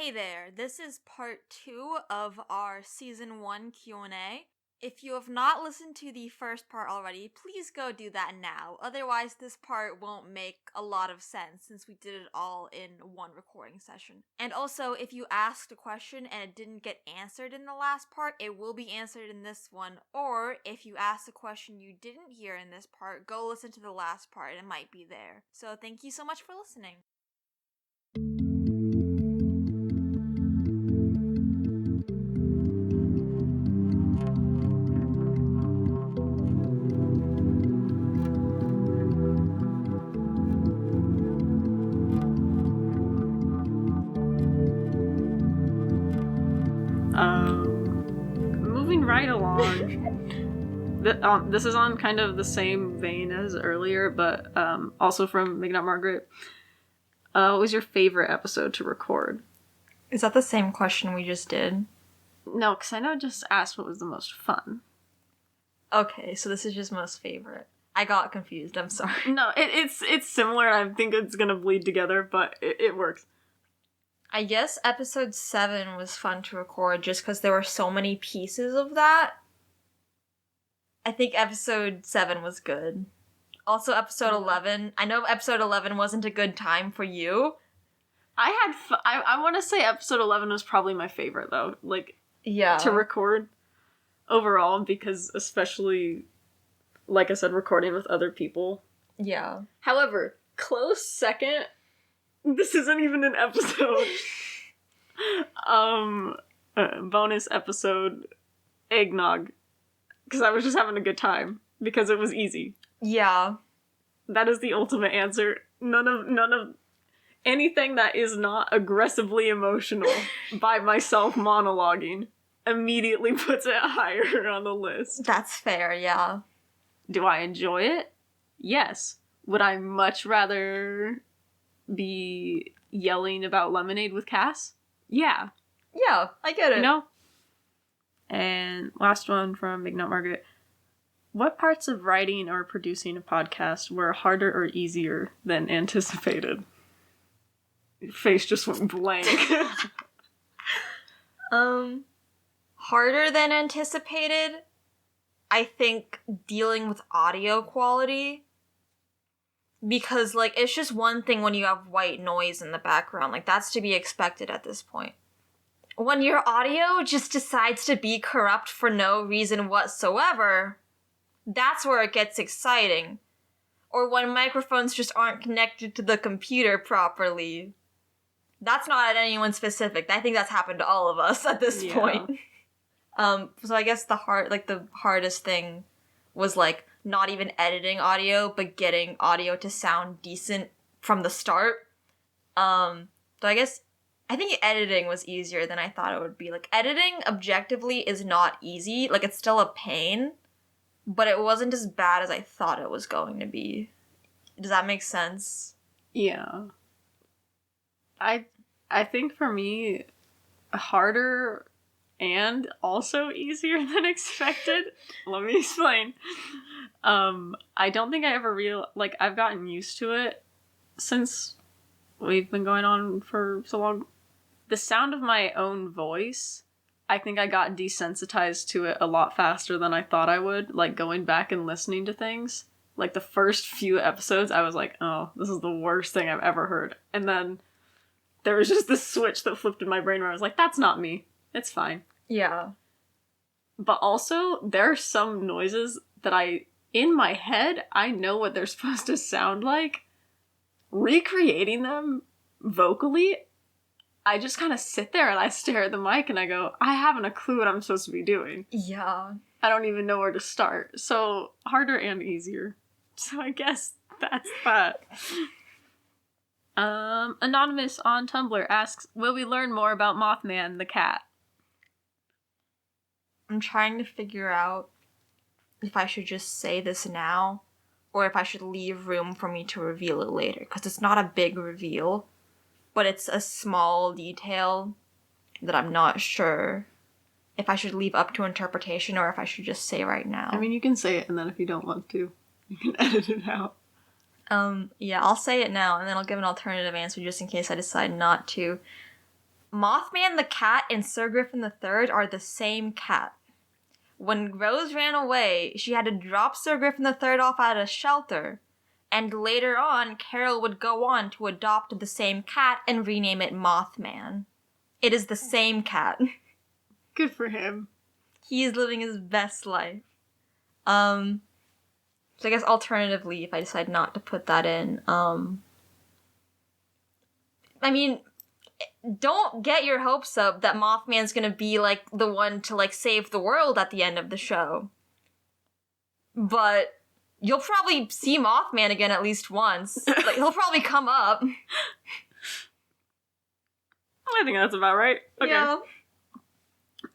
Hey there, this is part 2 of our season 1 Q&A. If you have not listened to the first part already, please go do that now. Otherwise, this part won't make a lot of sense since we did it all in one recording session. And also, if you asked a question and it didn't get answered in the last part, it will be answered in this one. Or if you asked a question you didn't hear in this part, go listen to the last part. It might be there. So thank you so much for listening. Moving right along. This is on kind of the same vein as earlier, but also from Make Not Margaret. What was your favorite episode to record? Is that the same question we just did? No, because I know I just asked what was the most fun. Okay, so this is just most favorite. I got confused, I'm sorry. No, it's similar, and I think it's gonna bleed together, but it works. I guess episode 7 was fun to record just because there were so many pieces of that. I think episode 7 was good. Also, episode 11. I know episode 11 wasn't a good time for you. I want to say episode 11 was probably my favorite, though. To record overall, because especially, like I said, recording with other people. Yeah. However, close second... This isn't even an episode. Bonus episode, eggnog. Because I was just having a good time. Because it was easy. Yeah. That is the ultimate answer. None of anything that is not aggressively emotional by myself monologuing immediately puts it higher on the list. That's fair, yeah. Do I enjoy it? Yes. Would I much rather be yelling about lemonade with Cass? Yeah. Yeah, I get it. You know? And last one from Make Not Margaret. What parts of writing or producing a podcast were harder or easier than anticipated? Your face just went blank. Harder than anticipated? I think dealing with audio quality. Because, it's just one thing when you have white noise in the background. That's to be expected at this point. When your audio just decides to be corrupt for no reason whatsoever, that's where it gets exciting. Or when microphones just aren't connected to the computer properly. That's not at anyone specific. I think that's happened to all of us at this point. So I guess the hardest thing was, not even editing audio, but getting audio to sound decent from the start. So I think editing was easier than I thought it would be. Editing objectively is not easy. It's still a pain, but it wasn't as bad as I thought it was going to be. Does that make sense? Yeah. I think for me, harder and also easier than expected. Let me explain. I don't think I ever I've gotten used to it since we've been going on for so long. The sound of my own voice, I think I got desensitized to it a lot faster than I thought I would, going back and listening to things. The first few episodes, I was like, oh, this is the worst thing I've ever heard. And then there was just this switch that flipped in my brain where I was like, that's not me. It's fine. Yeah. But also, there are some noises that in my head, I know what they're supposed to sound like. Recreating them vocally, I just kind of sit there and I stare at the mic and I go, I haven't a clue what I'm supposed to be doing. Yeah. I don't even know where to start. So, harder and easier. So I guess that's that. Anonymous on Tumblr asks, will we learn more about Mothman the cat? I'm trying to figure out if I should just say this now or if I should leave room for me to reveal it later, because it's not a big reveal, but it's a small detail that I'm not sure if I should leave up to interpretation or if I should just say right now. I mean, you can say it, and then if you don't want to, you can edit it out. Yeah, I'll say it now, and then I'll give an alternative answer just in case I decide not to. Mothman the cat and Sir Griffin III are the same cat. When Rose ran away, she had to drop Sir Griffin III off at a shelter, and later on, Carol would go on to adopt the same cat and rename it Mothman. It is the same cat. Good for him. He is living his best life. So I guess alternatively, if I decide not to put that in, I mean, don't get your hopes up that Mothman's gonna be, like, the one to, like, save the world at the end of the show. But you'll probably see Mothman again at least once. Like, he'll probably come up. I think that's about right. Okay. Yeah.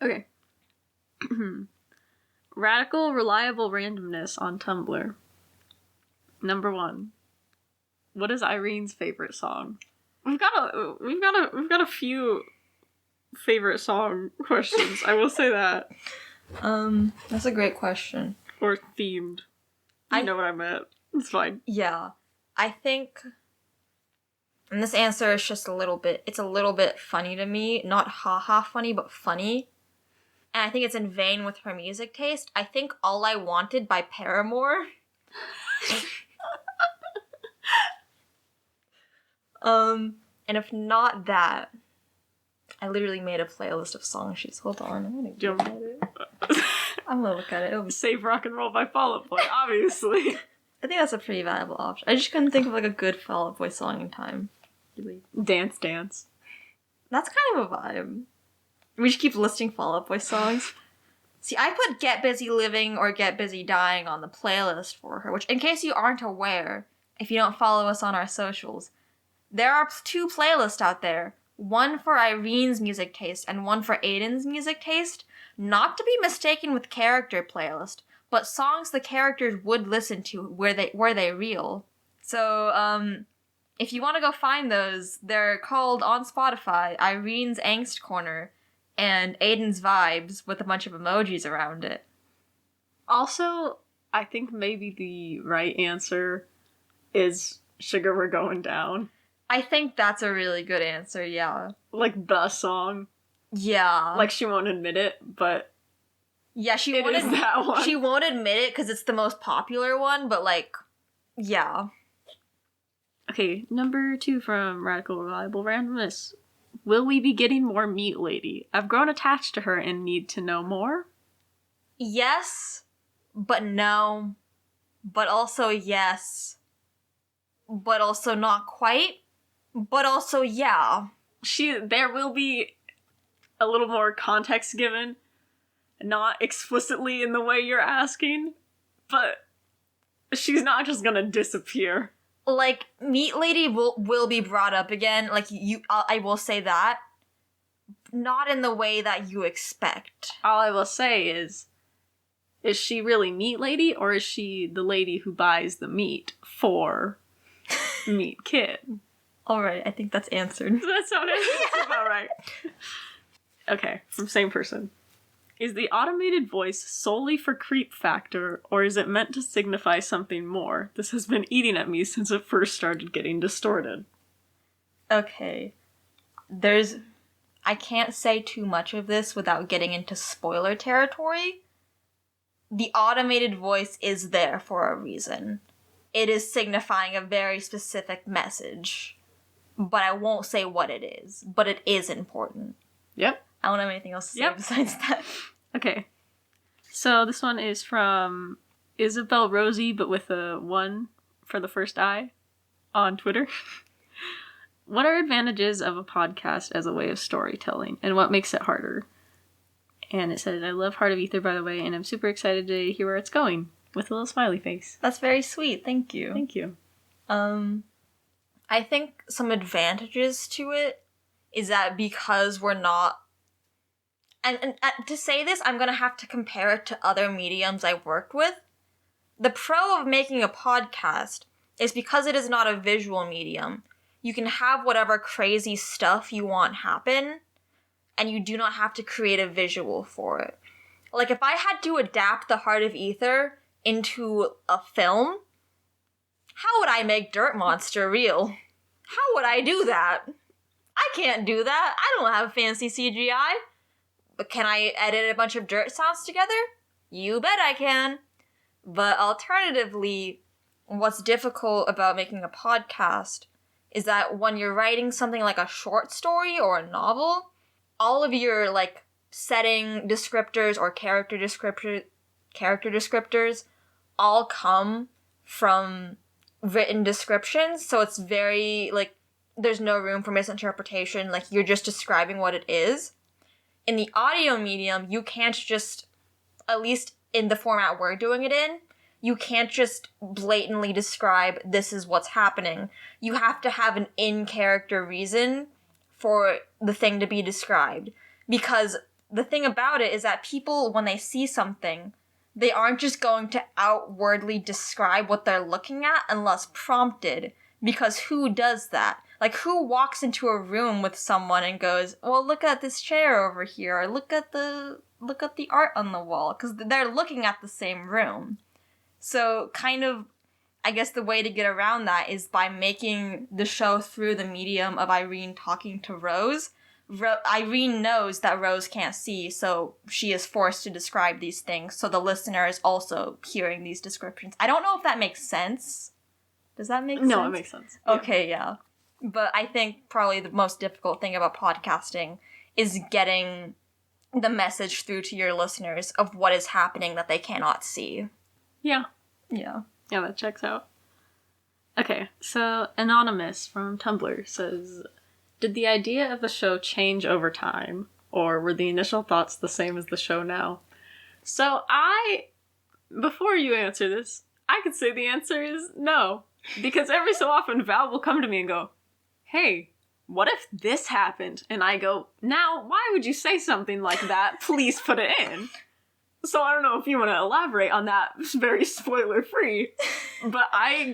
Okay. Radical reliable randomness on Tumblr. Number 1. What is Irene's favorite song? We've got a few favorite song questions. I will say that. That's a great question. Or themed. I know what I meant. It's fine. Yeah. I think, and this answer is just a little bit funny to me. Not haha funny, but funny. And I think it's in vain with her music taste. I think All I Wanted by Paramore. And if not that, I literally made a playlist of song sheets. Hold on, I'm gonna look at it. It'll be... Save Rock and Roll by Fall Out Boy, obviously. I think that's a pretty viable option. I just couldn't think of, like, a good Fall Out Boy song in time. Really. Dance Dance. That's kind of a vibe. We should keep listing Fall Out Boy songs. See, I put Get Busy Living or Get Busy Dying on the playlist for her, which, in case you aren't aware, if you don't follow us on our socials, there are 2 playlists out there. One for Irene's music taste and one for Aiden's music taste. Not to be mistaken with character playlist, but songs the characters would listen to were they real. So, if you want to go find those, they're called on Spotify Irene's Angst Corner and Aiden's Vibes with a bunch of emojis around it. Also, I think maybe the right answer is Sugar We're Going Down. I think that's a really good answer, yeah. Like, the song. Yeah. Like, she won't admit it, but... Yeah, she won't admit it because it's the most popular one, but, like, yeah. Okay, number 2 from Radical Reliable Randomness. Will we be getting more Meat Lady? I've grown attached to her and need to know more. Yes, but no. But also yes. But also not quite. But also yeah. There will be a little more context given. Not explicitly in the way you're asking, but she's not just gonna disappear. Like, Meat Lady will be brought up again, like, I will say that. Not in the way that you expect. All I will say is she really Meat Lady, or is she the lady who buys the meat for Meat Kid? Alright, I think that's answered. That's about right. Okay, from same person. Is the automated voice solely for creep factor, or is it meant to signify something more? This has been eating at me since it first started getting distorted. Okay. I can't say too much of this without getting into spoiler territory. The automated voice is there for a reason. It is signifying a very specific message. But I won't say what it is. But it is important. Yep. I don't have anything else to say besides that. Okay. So this one is from Isabel Rosie, but with a 1 for the first I on Twitter. What are advantages of a podcast as a way of storytelling, and what makes it harder? And it says, I love Heart of Ether, by the way, and I'm super excited to hear where it's going, with a little smiley face. That's very sweet. Thank you. Thank you. I think some advantages to it is that because we're not... And to say this, I'm going to have to compare it to other mediums I've worked with. The pro of making a podcast is because it is not a visual medium. You can have whatever crazy stuff you want happen, and you do not have to create a visual for it. Like, if I had to adapt the Heart of Ether into a film, how would I make Dirt Monster real? How would I do that? I can't do that. I don't have fancy CGI. But can I edit a bunch of dirt sounds together? You bet I can. But alternatively, what's difficult about making a podcast is that when you're writing something like a short story or a novel, all of your, like, setting descriptors or character descriptors all come from written descriptions, so it's very, like, there's no room for misinterpretation, like, you're just describing what it is. In the audio medium, you can't just, at least in the format we're doing it in, you can't just blatantly describe this is what's happening. You have to have an in-character reason for the thing to be described. Because the thing about it is that people, when they see something, they aren't just going to outwardly describe what they're looking at unless prompted. Because who does that? Like, who walks into a room with someone and goes, well, look at this chair over here, or look at the art on the wall, because they're looking at the same room. So, kind of, I guess the way to get around that is by making the show through the medium of Irene talking to Rose. Irene knows that Rose can't see, so she is forced to describe these things, so the listener is also hearing these descriptions. I don't know if that makes sense. Does that make sense? No, it makes sense. Okay, yeah. But I think probably the most difficult thing about podcasting is getting the message through to your listeners of what is happening that they cannot see. Yeah. Yeah. Yeah, that checks out. Okay, so Anonymous from Tumblr says, did the idea of the show change over time, or were the initial thoughts the same as the show now? So before you answer this, I could say the answer is no. Because every so often Val will come to me and go, hey, what if this happened? And I go, now, why would you say something like that? Please put it in. So I don't know if you want to elaborate on that. It's very spoiler-free. But I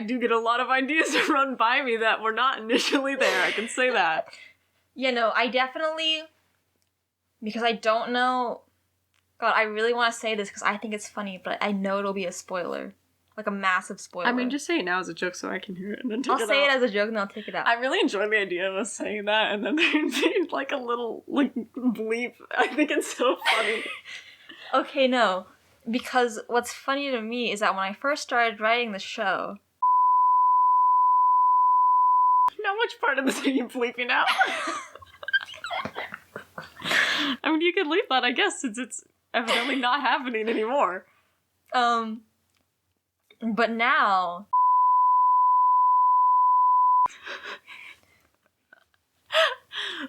do get a lot of ideas run by me that were not initially there. I can say that. You know, I definitely, because I don't know, God, I really want to say this because I think it's funny, but I know it'll be a spoiler. Like a massive spoiler. I mean, just say it now as a joke so I can hear it and then take it out. I'll say it as a joke and then I'll take it out. I really enjoy the idea of us saying that and then there'd be like a little like bleep. I think it's so funny. Okay, no. Because what's funny to me is that when I first started writing the show... Now which part of this are you bleeping out? I mean, you could leave that, I guess, since it's evidently not happening anymore. But now...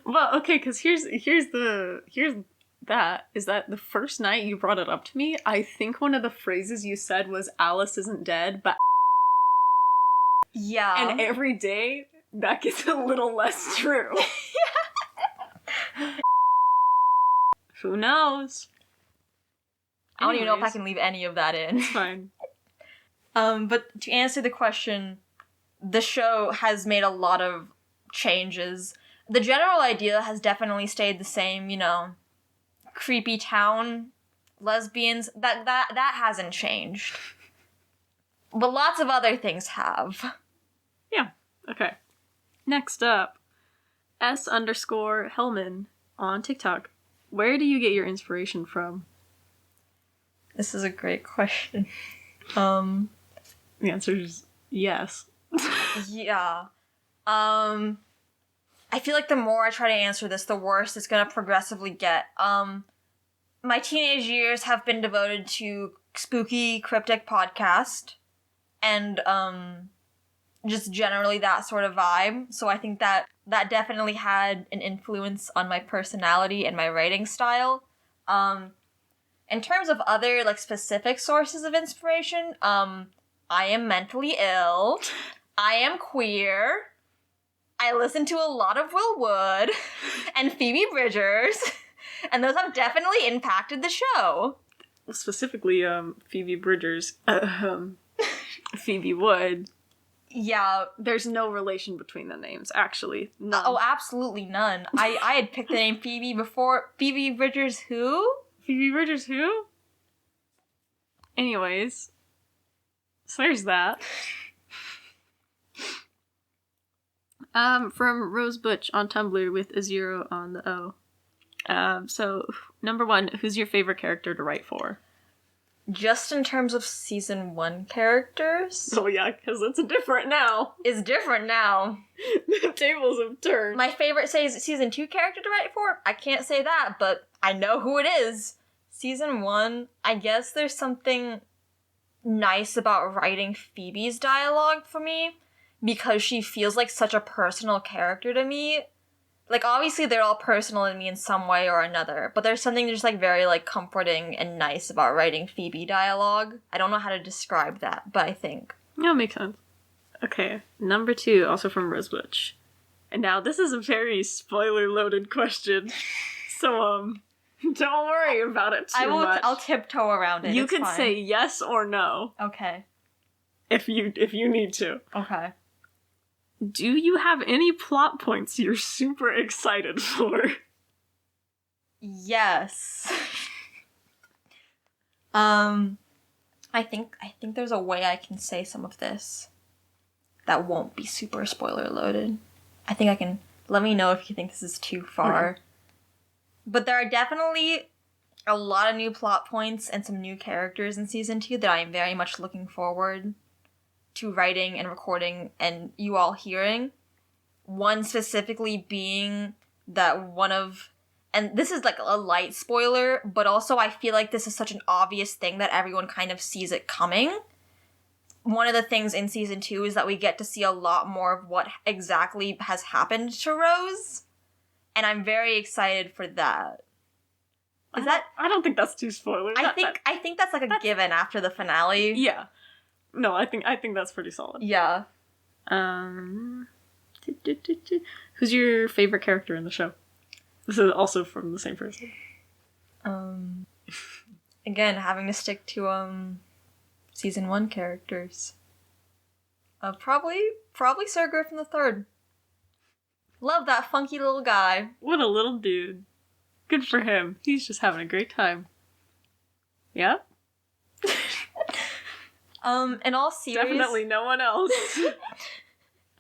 Well, okay, because here's that, is that the first night you brought it up to me, I think one of the phrases you said was, Alice isn't dead, but... Yeah. And every day, that gets a little less true. Who knows? I don't even know if I can leave any of that in. It's fine. But to answer the question, the show has made a lot of changes. The general idea has definitely stayed the same, you know, creepy town, lesbians, that hasn't changed. But lots of other things have. Yeah, okay. Next up, S_Hellman on TikTok. Where do you get your inspiration from? This is a great question. The answer is yes. Yeah. I feel like the more I try to answer this, the worse it's gonna progressively get. My teenage years have been devoted to spooky, cryptic podcast, and, just generally that sort of vibe. So I think that definitely had an influence on my personality and my writing style. In terms of other, like, specific sources of inspiration, I am mentally ill. I am queer. I listen to a lot of Will Wood and Phoebe Bridgers, and those have definitely impacted the show. Specifically, Phoebe Bridgers, Phoebe Wood. Yeah. There's no relation between the names, actually. None. Oh, absolutely none. I had picked the name Phoebe before. Phoebe Bridgers who? Phoebe Bridgers who? Anyways. So there's that. From Rose Butch on Tumblr with a 0 on the O. So, number 1, who's your favorite character to write for? Just in terms of season 1 characters? Oh yeah, because it's different now. It's different now. The tables have turned. My favorite season 2 character to write for? I can't say that, but I know who it is. Season 1, I guess there's something nice about writing Phoebe's dialogue for me, because she feels like such a personal character to me. Like, obviously they're all personal to me in some way or another, but there's something just, like, very, like, comforting and nice about writing Phoebe dialogue. I don't know how to describe that, but I think. Yeah, makes sense. Okay, number 2, also from Rose Butch. And now, this is a very spoiler-loaded question, so, don't worry about it too much. I'll tiptoe around it. You it's can fine. say yes or no. Okay. If you need to. Okay. Do you have any plot points you're super excited for? Yes. I think there's a way I can say some of this that won't be super spoiler loaded. I think I can. Let me know if you think this is too far. Okay. But there are definitely a lot of new plot points and some new characters in season 2 that I am very much looking forward to writing and recording and you all hearing. One specifically being that one of, and this is like a light spoiler, but also I feel like this is such an obvious thing that everyone kind of sees it coming. One of the things in season 2 is that we get to see a lot more of what exactly has happened to Rose, and I'm very excited for that. I don't think that's too spoiler. I think that's like a given after the finale. Yeah. No, I think that's pretty solid. Yeah. Who's your favorite character in the show? This is also from the same person. Again, having to stick to season 1 characters. Probably Sir Griffin III. Love that funky little guy. What a little dude. Good for him. He's just having a great time. Yeah? In all seriousness, Definitely no one else.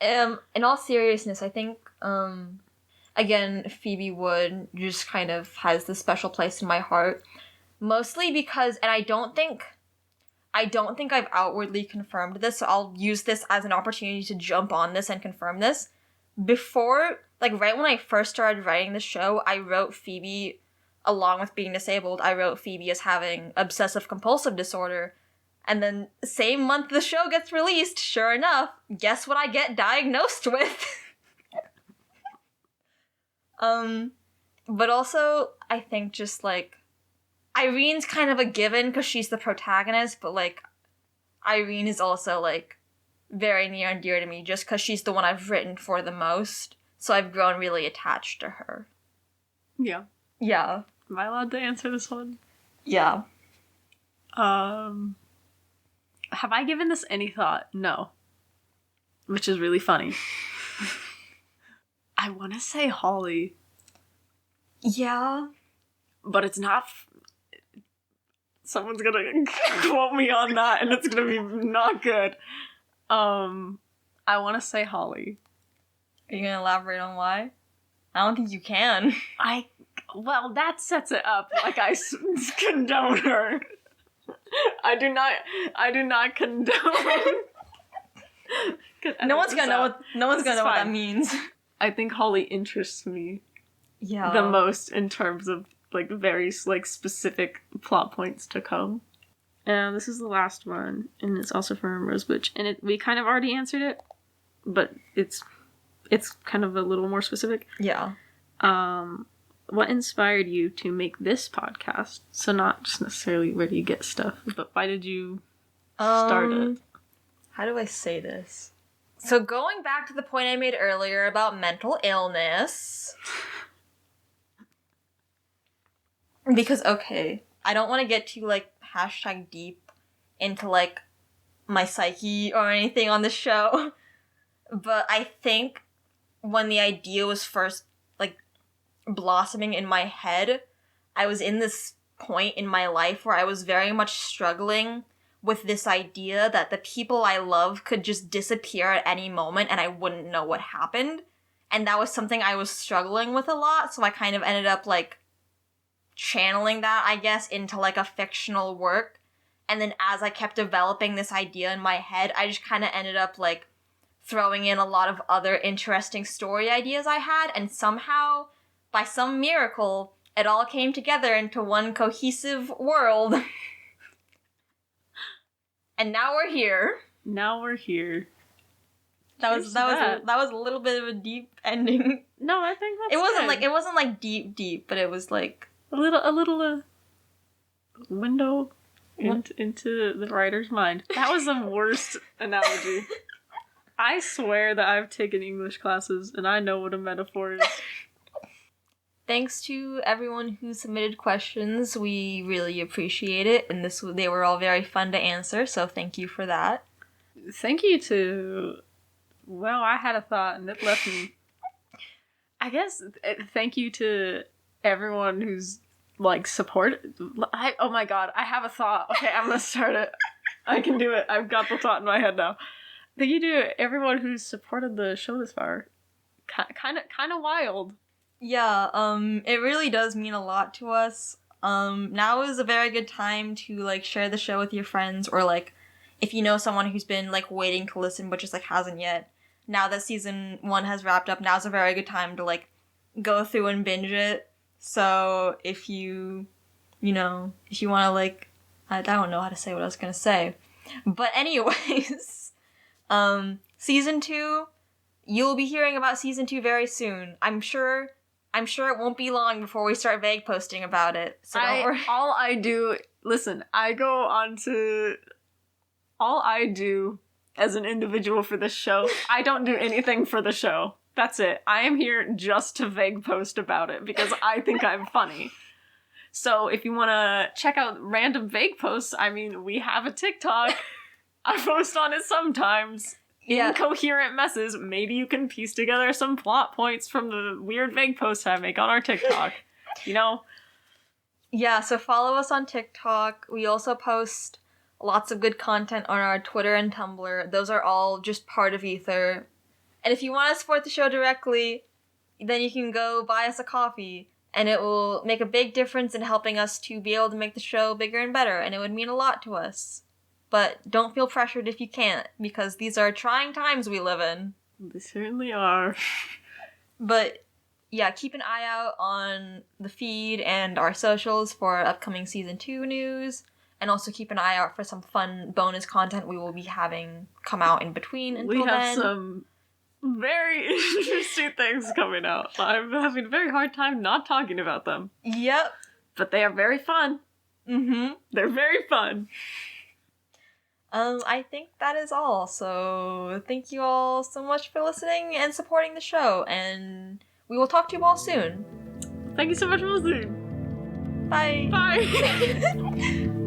In all seriousness, I think, again, Phoebe Wood just kind of has this special place in my heart. Mostly because, and I don't think I've outwardly confirmed this, so I'll use this as an opportunity to jump on this and confirm this. Before, like, right when I first started writing the show, I wrote Phoebe, along with being disabled, I wrote Phoebe as having obsessive-compulsive disorder. And then, same month the show gets released, sure enough, guess what I get diagnosed with? But also, I think just, like, Irene's kind of a given because she's the protagonist, but, like, Irene is also, like, very near and dear to me just because she's the one I've written for the most, so I've grown really attached to her. Yeah. Yeah. Am I allowed to answer this one? Yeah. Have I given this any thought? No. Which is really funny. I want to say Holly. Yeah. But it's not... Someone's gonna quote me on that, and it's gonna be not good. I want to say Holly. Are you gonna elaborate on why? I don't think you can. Well, that sets it up like I condone her. I do not condone. No one's gonna know what that means. I think Holly interests me Yeah. the most in terms of like very like specific plot points to come. And this is the last one, and it's also from Rose Butch, and we kind of already answered it, but it's kind of a little more specific. Yeah. What inspired you to make this podcast? So not just necessarily where do you get stuff, but why did you start it? How do I say this? So going back to the point I made earlier about mental illness. Because, okay, I don't want to get too, like, # deep into, like, my psyche or anything on the show. But I think when the idea was first, like, blossoming in my head, I was in this point in my life where I was very much struggling with this idea that the people I love could just disappear at any moment and I wouldn't know what happened. And that was something I was struggling with a lot, so I kind of ended up, like, channeling that, I guess, into, like, a fictional work. And then as I kept developing this idea in my head, I just kind of ended up, like, throwing in a lot of other interesting story ideas I had, and somehow, by some miracle, it all came together into one cohesive world. And now we're here. Now we're here. That was a little bit of a deep ending. No, I think that's it wasn't like deep, but it was like a little window into the writer's mind. That was the worst analogy. I swear that I've taken English classes and I know what a metaphor is. Thanks to everyone who submitted questions. We really appreciate it, and they were all very fun to answer, so thank you for that. Thank you to... Well, I had a thought and it left me. I guess thank you to everyone who's, like, supported... oh my god, I have a thought. Okay, I'm gonna start it. I can do it. I've got the thought in my head now. Thank you to everyone who's supported the show this far. Kind of wild. Yeah, it really does mean a lot to us. Now is a very good time to, like, share the show with your friends, or, like, if you know someone who's been, like, waiting to listen but just, like, hasn't yet. Now that season 1 has wrapped up, now's a very good time to, like, go through and binge it. So if you want to, like, I don't know how to say what I was gonna say. But anyways, season 2, you'll be hearing about season 2 very soon. I'm sure it won't be long before we start vague posting about it. So don't worry. All I do as an individual for this show, I don't do anything for the show. That's it. I am here just to vague post about it because I think I'm funny. So if you want to check out random vague posts, I mean, we have a TikTok. I post on it sometimes. Yeah. Incoherent messes. Maybe you can piece together some plot points from the weird vague posts I make on our TikTok. You know? Yeah, so follow us on TikTok. We also post lots of good content on our Twitter and Tumblr. Those are all just part of Ether. And if you want to support the show directly, then you can go buy us a coffee. And it will make a big difference in helping us to be able to make the show bigger and better. And it would mean a lot to us. But don't feel pressured if you can't, because these are trying times we live in. They certainly are. But yeah, keep an eye out on the feed and our socials for upcoming season 2 news. And also keep an eye out for some fun bonus content we will be having come out in between until then. We have some very interesting things coming out. I'm having a very hard time not talking about them. Yep. But they are very fun. Mm-hmm. They're very fun. I think that is all. So thank you all so much for listening and supporting the show. And we will talk to you all soon. Thank you so much for listening. Bye. Bye.